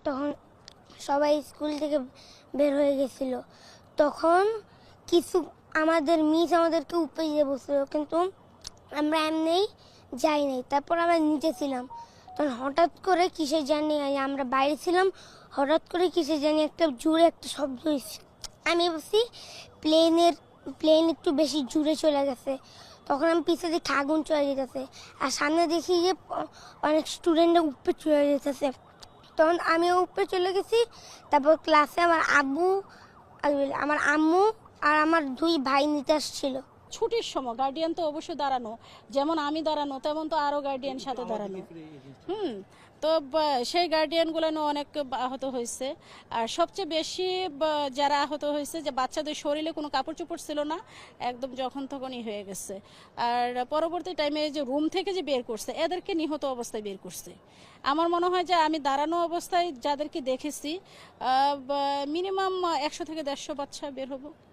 তখন সবাই স্কুল থেকে বের হয়ে গেছিল। তখন কিছু আমাদের মিস আমাদেরকে উপরে দিয়ে বসছিল, কিন্তু আমরা এমনিই যাই নাই। তারপর আমরা নিচে ছিলাম, তখন হঠাৎ করে কিসে জানি, আমরা বাইরে ছিলাম, হঠাৎ করে কিসে জানি একটা জোরে একটা শব্দ হয়েছে। আমি ভাবছি প্লেন একটু বেশি জোরে চলে গেছে। তখন আমি পিছিয়ে দেখি আগুন চলে যেতেছে, আর সামনে দেখি যে অনেক স্টুডেন্টরা উপরে চলে যেতেছে। তখন আমিও উপরে চলে গেছি। তারপর ক্লাসে আমার আম্মু আর আমার 2 ভাই নিতে আসছিল। ছুটির সময় গার্ডিয়ান তো অবশ্যই দাঁড়ানো, যেমন আমি দাঁড়ানো তেমন তো আরো গার্ডিয়ান সাথে দাঁড়ানো। তো সেই গার্ডিয়ানগুলো অনেক আহত হয়েছে। আর সবচেয়ে বেশি যারা আহত হয়েছে যে বাচ্চাদের শরীরে কোনো কাপড় চোপড় ছিল না, একদম যখন তখনই হয়ে গেছে। আর পরবর্তী টাইমে যে রুম থেকে যে বের করছে এদেরকে নিহত অবস্থায় বের করছে। আমার মনে হয় যে আমি দাঁড়ানো অবস্থায় যাদেরকে দেখেছি মিনিমাম 100 থেকে 150 বাচ্চা বের হবো।